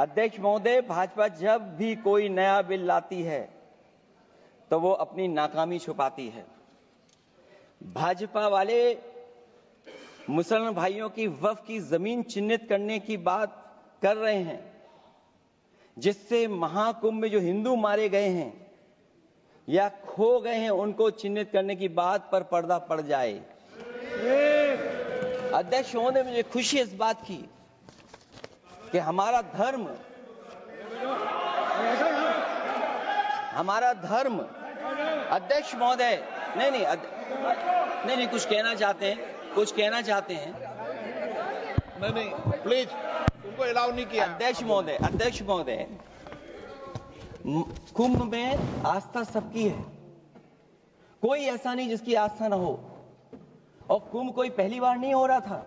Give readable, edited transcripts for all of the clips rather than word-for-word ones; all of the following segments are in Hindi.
अध्यक्ष महोदय, भाजपा जब भी कोई नया बिल लाती है तो वो अपनी नाकामी छुपाती है। भाजपा वाले मुसलमान भाइयों की वक्फ की जमीन चिन्हित करने की बात कर रहे हैं, जिससे महाकुंभ में जो हिंदू मारे गए हैं या खो गए हैं उनको चिन्हित करने की बात पर पर्दा पड़ जाए। अध्यक्ष महोदय, मुझे खुशी इस बात की कि हमारा धर्म अध्यक्ष महोदय नहीं कुछ कहना चाहते हैं नहीं प्लीज, उनको अलाउ नहीं किया। अध्यक्ष महोदय, कुंभ में आस्था सबकी है, कोई ऐसा नहीं जिसकी आस्था ना हो। और कुंभ कोई पहली बार नहीं हो रहा था।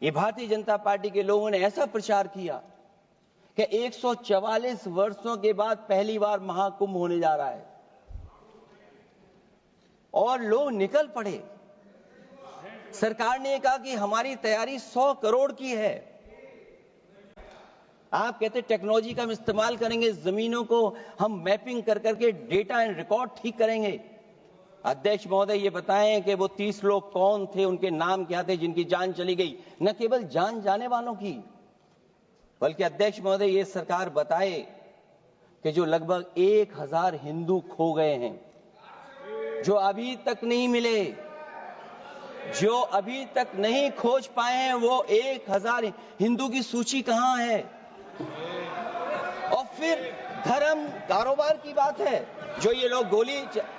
ये भारतीय जनता पार्टी के लोगों ने ऐसा प्रचार किया कि 144 वर्षों के बाद पहली बार महाकुंभ होने जा रहा है और लोग निकल पड़े। सरकार ने कहा कि हमारी तैयारी 100 करोड़ की है। आप कहते टेक्नोलॉजी का हम इस्तेमाल करेंगे, जमीनों को हम मैपिंग कर करके डेटा एंड रिकॉर्ड ठीक करेंगे। अध्यक्ष महोदय, ये बताएं कि वो 30 लोग कौन थे, उनके नाम क्या थे जिनकी जान चली गई, न केवल जान जाने वालों की, बल्कि अध्यक्ष महोदय ये सरकार बताए कि जो लगभग 1000 हिंदू खो गए हैं, जो अभी तक नहीं मिले, जो अभी तक नहीं खोज पाए हैं, वो 1000 हिंदू की सूची कहां है? और फिर धर्म कारोबार की बात है, जो ये लोग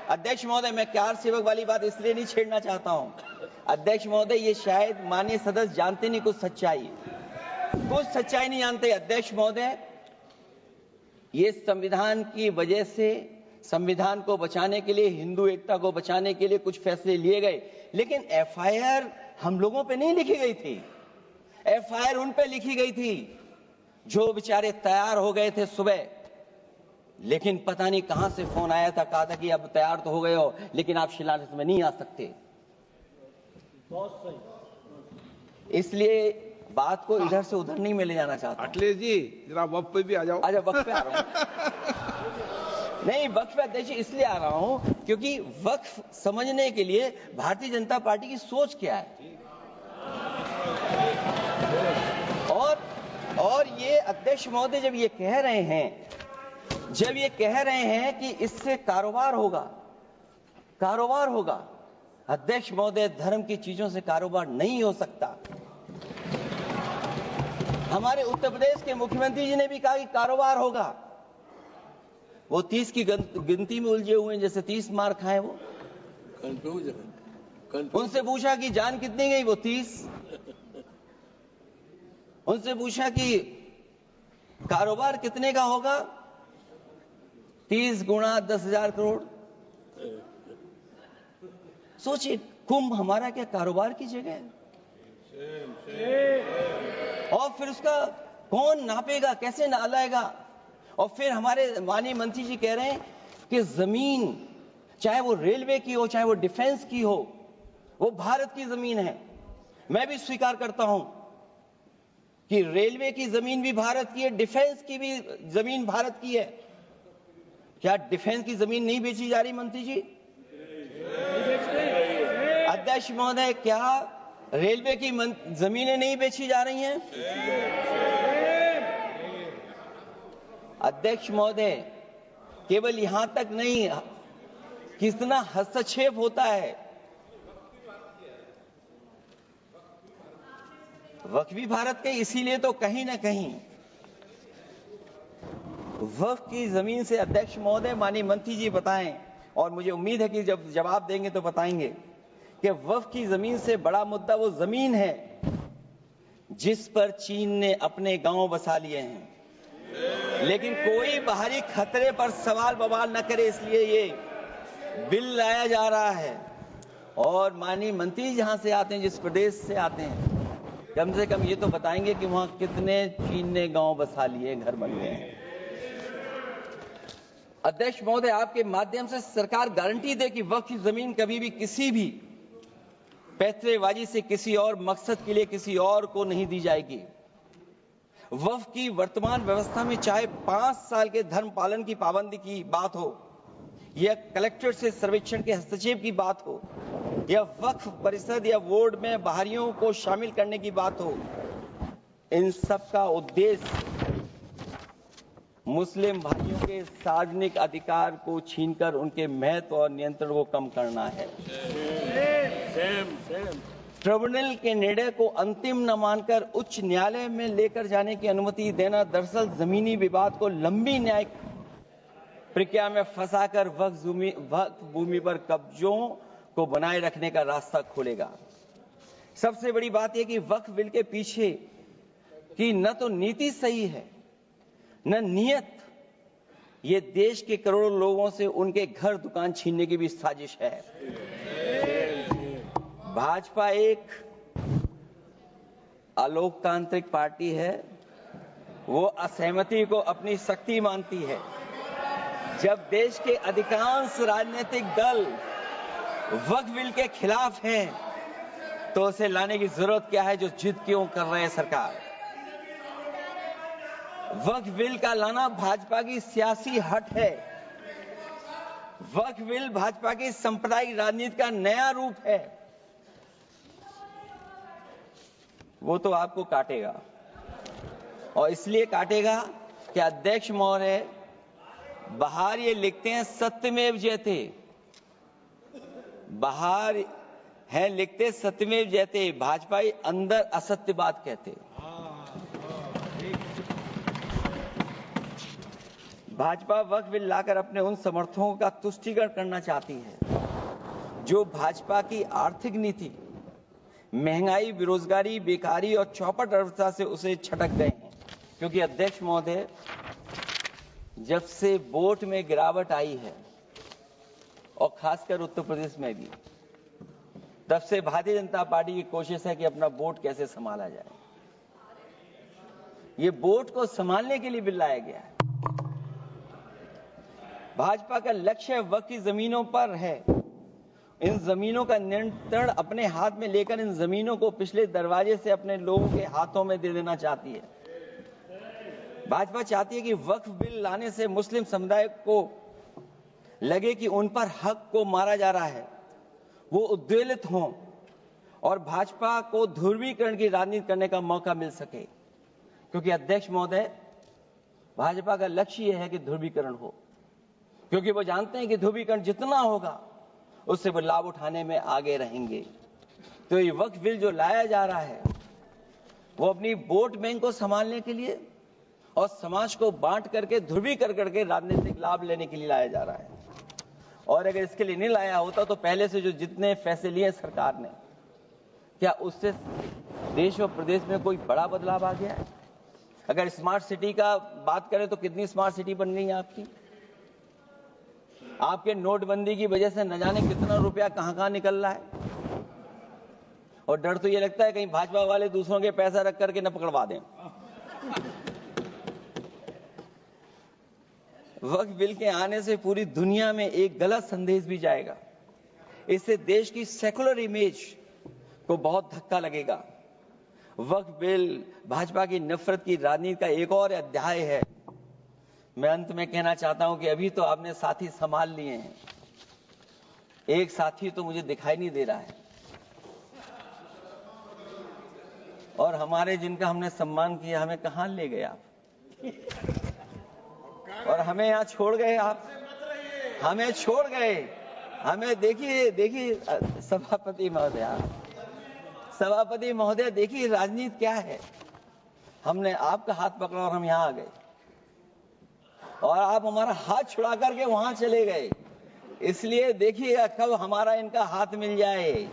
अध्यक्ष महोदय, मैं कार सेवक वाली बात इसलिए नहीं छेड़ना चाहता हूं। अध्यक्ष महोदय, ये शायद माननीय सदस्य जानते नहीं कुछ सच्चाई नहीं जानते। अध्यक्ष महोदय, ये संविधान की वजह से, संविधान को बचाने के लिए, हिंदू एकता को बचाने के लिए कुछ फैसले लिए गए, लेकिन एफआईआर हम लोगों पे नहीं लिखी गई थी। एफआईआर उन पे लिखी गई थी जो बेचारे तैयार हो गए थे सुबह, लेकिन पता नहीं कहां से फोन आया था, कहा था कि अब तैयार तो हो गए हो लेकिन आप शिलान्यास में नहीं आ सकते। इसलिए बात को इधर से उधर नहीं में ले जाना चाहता। अखिलेश जी, जरा वक्त पे भी आ जाओ। वक्त पे आ रहा हूं। नहीं, वक्त पे अध्यक्ष इसलिए आ रहा हूं क्योंकि वक्त समझने के लिए भारतीय जनता पार्टी की सोच क्या है। और ये अध्यक्ष महोदय जब ये कह रहे हैं कि इससे कारोबार होगा, अध्यक्ष महोदय, धर्म की चीजों से कारोबार नहीं हो सकता। हमारे उत्तर प्रदेश के मुख्यमंत्री जी ने भी कहा कि कारोबार होगा। वो 30 की गिनती में उलझे हुए हैं, जैसे 30 मार खाए वो। उनसे पूछा कि जान कितनी गई, वो 30। उनसे पूछा कि कारोबार कितने का होगा, 30 गुणा 10,000 करोड़। सोचिए, कुंभ हमारा क्या कारोबार की जगह है? और फिर उसका कौन नापेगा, कैसे नालाएगा? और फिर हमारे माननीय मंत्री जी कह रहे हैं कि जमीन, चाहे वो रेलवे की हो, चाहे वो डिफेंस की हो, वो भारत की जमीन है। मैं भी स्वीकार करता हूं कि रेलवे की जमीन भी भारत की है, डिफेंस की भी जमीन भारत की है। क्या डिफेंस की जमीन नहीं बेची जा रही मंत्री जी? अध्यक्ष महोदय, क्या रेलवे की जमीनें नहीं बेची जा रही हैं? अध्यक्ष महोदय, केवल यहां तक नहीं, कितना हस्तक्षेप होता है। वक्फ भी भारत के, इसीलिए तो कहीं ना कहीं वक्फ की जमीन से, अध्यक्ष महोदय, माननीय मंत्री जी बताएं, और मुझे उम्मीद है कि जब जवाब देंगे तो बताएंगे कि वक्फ की जमीन से बड़ा मुद्दा वो जमीन है जिस पर चीन ने अपने गांव बसा लिए हैं, लेकिन कोई बाहरी खतरे पर सवाल बवाल न करे, इसलिए ये बिल लाया जा रहा है। और माननीय मंत्री जहां से आते हैं, जिस प्रदेश से आते हैं, कम से कम ये तो बताएंगे कि वहां कितने चीन ने गांव बसा लिए, घर बन गए हैं। अध्यक्ष महोदय, आपके माध्यम से सरकार गारंटी दे कि वक्फ की जमीन कभी भी किसी भी पैतरेबाजी से किसी और मकसद के लिए किसी और को नहीं दी जाएगी। वक्फ की वर्तमान व्यवस्था में चाहे 5 साल के धर्म पालन की पाबंदी की बात हो, या कलेक्टर से सर्वेक्षण के हस्तक्षेप की बात हो, या वक्फ परिषद या बोर्ड में बाहरियों को शामिल करने की बात हो, इन सब का उद्देश्य मुस्लिम भाइयों के सार्वजनिक अधिकार को छीनकर उनके महत्व और नियंत्रण को कम करना है। ट्रिब्यूनल के निर्णय को अंतिम न मानकर उच्च न्यायालय में लेकर जाने की अनुमति देना दरअसल जमीनी विवाद को लंबी न्यायिक प्रक्रिया में फंसाकर वक्फ भूमि पर कब्जों को बनाए रखने का रास्ता खोलेगा। सबसे बड़ी बात यह कि वक्फ बिल के पीछे की न तो नीति सही है, न नियत। ये देश के करोड़ों लोगों से उनके घर दुकान छीनने की भी साजिश है। भाजपा एक अलोकतांत्रिक पार्टी है। वो असहमति को अपनी शक्ति मानती है। जब देश के अधिकांश राजनीतिक दल वक्फ बिल के खिलाफ हैं, तो उसे लाने की जरूरत क्या है जो जिद क्यों कर रहे हैं सरकार? वक्फ बिल का लाना भाजपा की सियासी हट है। वक्फ बिल भाजपा की सांप्रदायिक राजनीति का नया रूप है। वो तो आपको काटेगा, और इसलिए काटेगा कि अध्यक्ष महोदय बाहर ये लिखते हैं सत्यमेव जयते, बाहर है लिखते सत्यमेव जयते, भाजपाई अंदर असत्य बात कहते। भाजपा वक्फ बिल लाकर अपने उन समर्थकों का तुष्टीकरण करना चाहती है जो भाजपा की आर्थिक नीति, महंगाई, बेरोजगारी, बेकारी और चौपट अर्थव्यवस्था से उसे छटक गए हैं। क्योंकि अध्यक्ष महोदय, जब से वोट में गिरावट आई है, और खासकर उत्तर प्रदेश में भी, तब से भारतीय जनता पार्टी की कोशिश है कि अपना वोट कैसे संभाला जाए। ये वोट को संभालने के लिए बिल लाया गया है। भाजपा का लक्ष्य वक्फ की जमीनों पर है। इन जमीनों का नियंत्रण अपने हाथ में लेकर इन जमीनों को पिछले दरवाजे से अपने लोगों के हाथों में दे देना चाहती है। भाजपा चाहती है कि वक्फ बिल लाने से मुस्लिम समुदाय को लगे कि उन पर हक को मारा जा रहा है, वो उद्वेलित हों और भाजपा को ध्रुवीकरण की राजनीति करने का मौका मिल सके। क्योंकि अध्यक्ष महोदय, भाजपा का लक्ष्य यह है कि ध्रुवीकरण हो, क्योंकि वो जानते हैं कि ध्रुवीकरण जितना होगा उससे वो लाभ उठाने में आगे रहेंगे। तो ये वक्फ बिल जो लाया जा रहा है, वो अपनी वोट बैंक को संभालने के लिए और समाज को बांट करके ध्रुवीकरण राजनीतिक लाभ लेने के लिए लाया जा रहा है। और अगर इसके लिए नहीं लाया होता तो पहले से जो जितने फैसले लिए सरकार ने, क्या उससे देश और प्रदेश में कोई बड़ा बदलाव आ गया है? अगर स्मार्ट सिटी का बात करें तो कितनी स्मार्ट सिटी बन गई है आपकी? आपके नोटबंदी की वजह से न जाने कितना रुपया कहां निकल रहा है। और डर तो ये लगता है कहीं भाजपा वाले दूसरों के पैसा रख करके न पकड़वा दें। वक्फ बिल के आने से पूरी दुनिया में एक गलत संदेश भी जाएगा। इससे देश की सेकुलर इमेज को बहुत धक्का लगेगा। वक्फ बिल भाजपा की नफरत की राजनीति का एक और अध्याय है। मैं अंत में कहना चाहता हूं कि अभी तो आपने साथी संभाल लिए हैं, एक साथी तो मुझे दिखाई नहीं दे रहा है, और हमारे जिनका हमने सम्मान किया हमें कहां ले गए आप, और हमें यहां छोड़ गए आप, हमें छोड़ गए। हमें देखिए सभापति महोदय देखिए राजनीति क्या है। हमने आपका हाथ पकड़ा और हम यहां आ गए, और आप हमारा हाथ छुड़ा करके वहां चले गए। इसलिए देखिएगा कब हमारा इनका हाथ मिल जाए।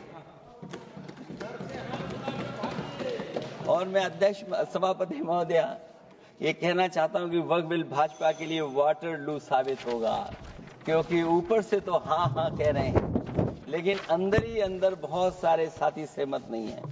और मैं अध्यक्ष सभापति महोदय ये कहना चाहता हूं कि वक्फ बिल भाजपा के लिए वाटरलू साबित होगा, क्योंकि ऊपर से तो हाँ कह रहे हैं, लेकिन अंदर ही अंदर बहुत सारे साथी सहमत नहीं है।